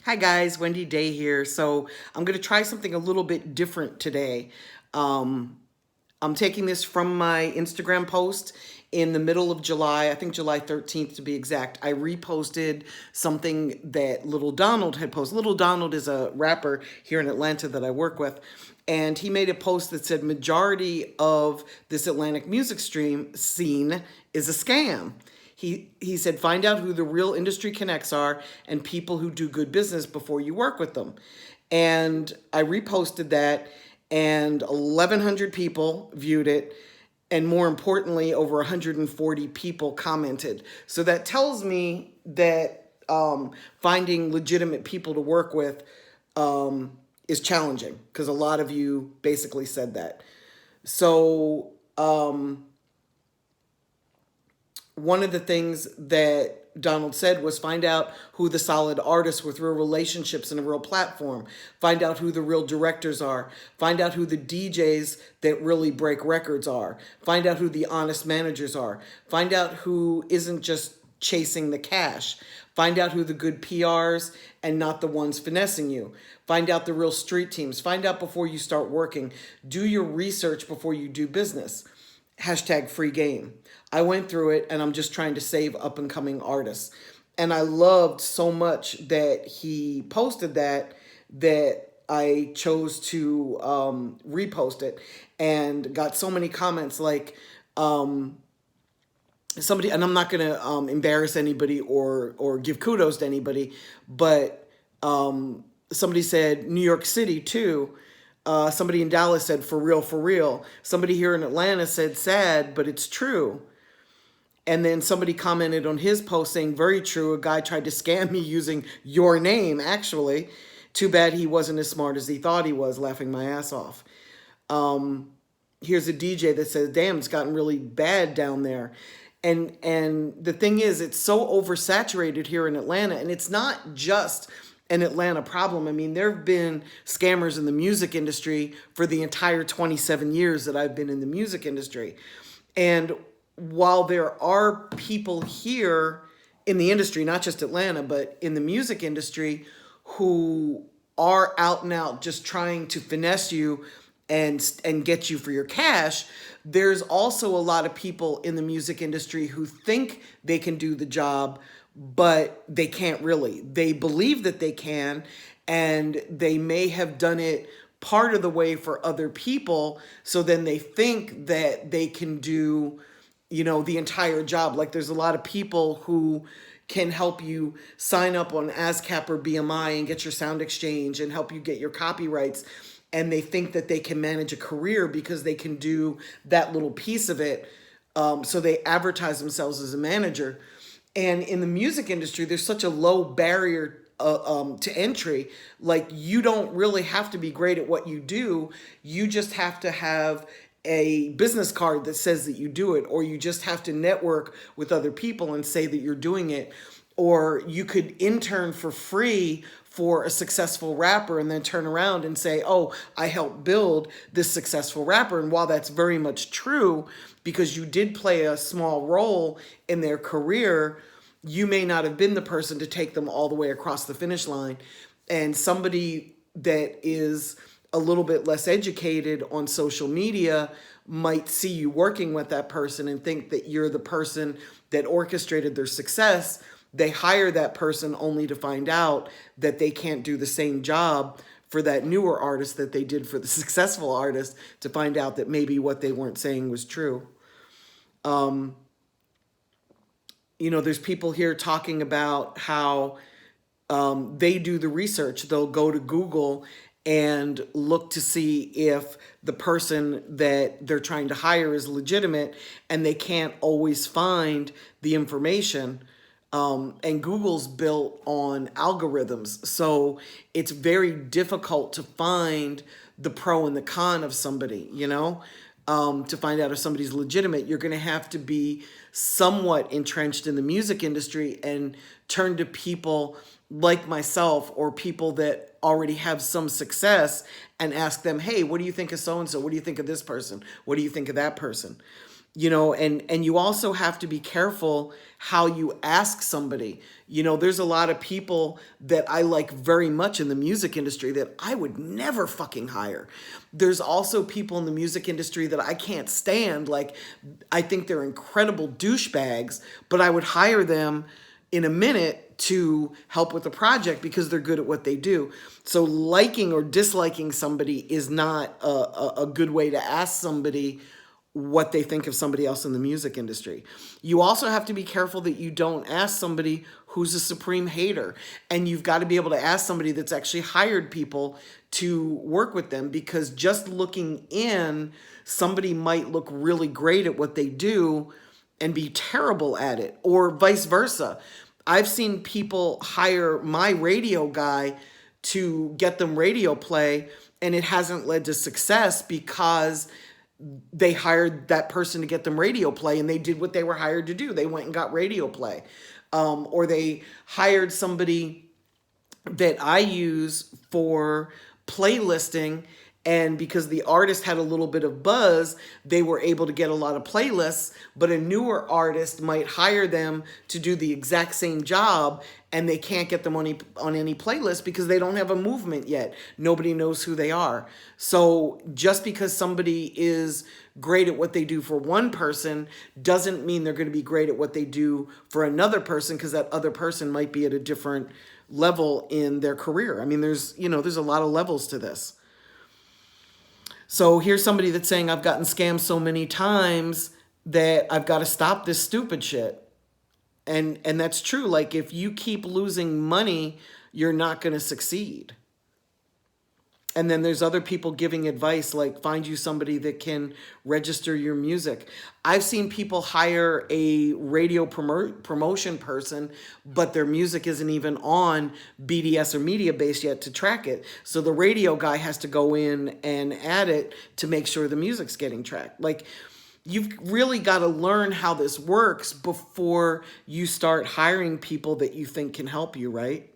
Hi guys, Wendy Day here. So I'm going to try something a little bit different today. Um, I'm taking this from my Instagram post in the middle of July, I think July 13th to be exact. I reposted something that Little Donald had posted. Little Donald is a rapper here in Atlanta that I work with. And he made a post that said majority of this Atlantic music stream scene is a scam. He said, find out who the real industry connects are and people who do good business before you work with them. And I reposted that, and 1,100 people viewed it. And more importantly, over 140 people commented. So that tells me that finding legitimate people to work with is challenging, because a lot of you basically said that. So one of the things that Donald said was find out who the solid artists with real relationships and a real platform. Find out who the real directors are. Find out who the DJs that really break records are. Find out who the honest managers are. Find out who isn't just chasing the cash. Find out who the good PRs and not the ones finessing you. Find out the real street teams. Find out before you start working. Do your research before you do business. Hashtag free game. I went through it, and I'm just trying to save up and coming artists. And I loved so much that he posted that I chose to repost it, and got so many comments like somebody, and I'm not going to embarrass anybody or give kudos to anybody, but somebody said New York City too. Somebody in Dallas said for real, for real. Somebody here in Atlanta said sad, but it's true. And then somebody commented on his post saying, very true, a guy tried to scam me using your name, actually. Too bad he wasn't as smart as he thought he was, laughing my ass off. Here's a DJ that says, damn, it's gotten really bad down there. And the thing is, it's so oversaturated here in Atlanta, and it's not just an Atlanta problem. I mean, there have been scammers in the music industry for the entire 27 years that I've been in the music industry. And while there are people here in the industry, not just Atlanta, but in the music industry, who are out and out just trying to finesse you and get you for your cash, there's also a lot of people in the music industry who think they can do the job, but they can't really. They believe that they can, and they may have done it part of the way for other people, so then they think that they can do, the entire job. Like, there's a lot of people who can help you sign up on ASCAP or BMI and get your sound exchange and help you get your copyrights. And they think that they can manage a career because they can do that little piece of it. So they advertise themselves as a manager. And in the music industry, there's such a low barrier to entry. Like, you don't really have to be great at what you do. You just have to have a business card that says that you do it, or you just have to network with other people and say that you're doing it. Or you could intern for free for a successful rapper and then turn around and say, oh, I helped build this successful rapper. And while that's very much true, because you did play a small role in their career, you may not have been the person to take them all the way across the finish line. And somebody that is a little bit less educated on social media might see you working with that person and think that you're the person that orchestrated their success. They hire that person only to find out that they can't do the same job for that newer artist that they did for the successful artist, to find out that maybe what they weren't saying was true. There's people here talking about how they do the research. They'll go to Google and look to see if the person that they're trying to hire is legitimate, and they can't always find the information. And Google's built on algorithms, so it's very difficult to find the pro and the con of somebody, to find out if somebody's legitimate. You're going to have to be somewhat entrenched in the music industry and turn to people like myself or people that already have some success and ask them, hey, what do you think of so-and-so? What do you think of this person? What do you think of that person? And you also have to be careful how you ask somebody. There's a lot of people that I like very much in the music industry that I would never fucking hire. There's also people in the music industry that I can't stand. Like, I think they're incredible douchebags, but I would hire them in a minute to help with the project because they're good at what they do. So liking or disliking somebody is not a good way to ask somebody what they think of somebody else in the music industry. You also have to be careful that you don't ask somebody who's a supreme hater. And you've got to be able to ask somebody that's actually hired people to work with them, because just looking in, somebody might look really great at what they do and be terrible at it, or vice versa. I've seen people hire my radio guy to get them radio play, and it hasn't led to success because they hired that person to get them radio play, and they did what they were hired to do. They went and got radio play. Or they hired somebody that I use for playlisting, and because the artist had a little bit of buzz, they were able to get a lot of playlists, but a newer artist might hire them to do the exact same job, and they can't get them on any playlist because they don't have a movement yet. Nobody knows who they are. So just because somebody is great at what they do for one person doesn't mean they're going to be great at what they do for another person, because that other person might be at a different level in their career. I mean, there's a lot of levels to this. So here's somebody that's saying, I've gotten scammed so many times that I've got to stop this stupid shit. And that's true. Like, if you keep losing money, you're not going to succeed. And then there's other people giving advice, like, find you somebody that can register your music. I've seen people hire a radio promotion person, but their music isn't even on BDS or Media Base yet to track it. So the radio guy has to go in and add it to make sure the music's getting tracked. Like, you've really got to learn how this works before you start hiring people that you think can help you, right?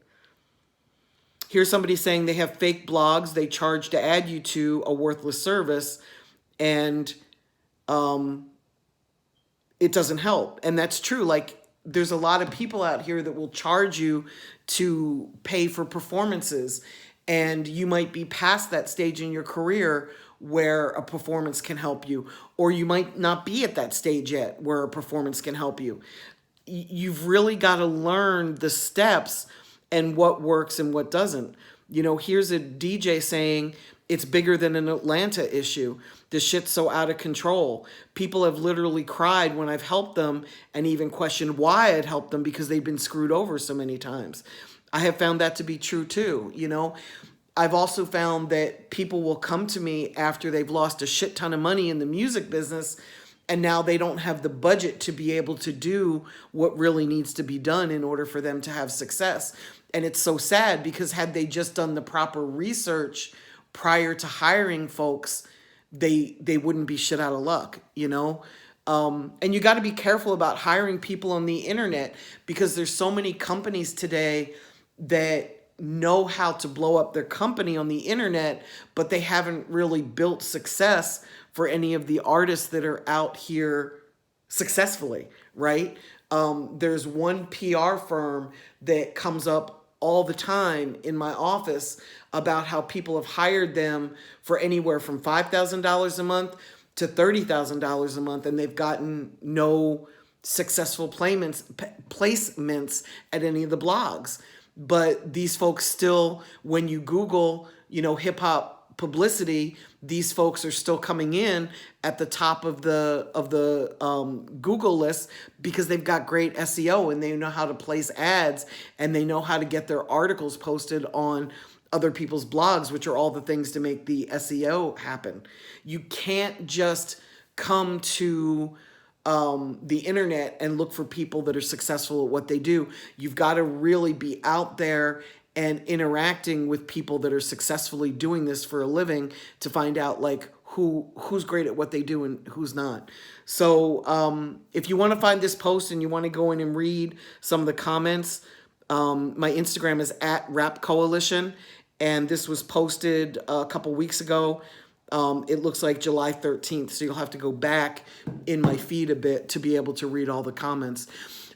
Here's somebody saying they have fake blogs they charge to add you to a worthless service, and it doesn't help. And that's true. Like, there's a lot of people out here that will charge you to pay for performances, and you might be past that stage in your career where a performance can help you, or you might not be at that stage yet where a performance can help you. You've really got to learn the steps and what works and what doesn't. Here's a DJ saying it's bigger than an Atlanta issue. This shit's so out of control. People have literally cried when I've helped them, and even questioned why I'd helped them because they've been screwed over so many times. I have found that to be true too. I've also found that people will come to me after they've lost a shit ton of money in the music business, and now they don't have the budget to be able to do what really needs to be done in order for them to have success. And it's so sad, because had they just done the proper research prior to hiring folks, they wouldn't be shit out of luck, And you got to be careful about hiring people on the internet, because there's so many companies today that know how to blow up their company on the internet, but they haven't really built success for any of the artists that are out here successfully, right? There's one PR firm that comes up all the time in my office about how people have hired them for anywhere from $5,000 a month to $30,000 a month, and they've gotten no successful placements at any of the blogs. But these folks still, when you Google, hip hop publicity, these folks are still coming in at the top of the Google list, because they've got great SEO, and they know how to place ads, and they know how to get their articles posted on other people's blogs, which are all the things to make the SEO happen. You can't just come to the internet and look for people that are successful at what they do. You've got to really be out there and interacting with people that are successfully doing this for a living to find out, like, who's great at what they do and who's not. So if you want to find this post and you want to go in and read some of the comments, my Instagram is @RapCoalition, and this was posted a couple weeks ago. It looks like July 13th, so you'll have to go back in my feed a bit to be able to read all the comments.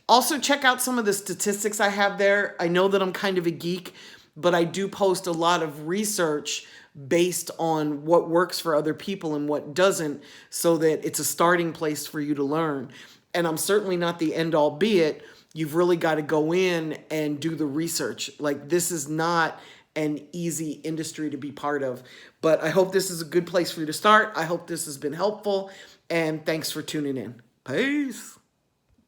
Also, check out some of the statistics I have there. I know that I'm kind of a geek, but I do post a lot of research based on what works for other people and what doesn't, so that it's a starting place for you to learn. And I'm certainly not the end all be it. You've really got to go in and do the research. Like, this is not an easy industry to be part of. But I hope this is a good place for you to start. I hope this has been helpful. And thanks for tuning in. Peace.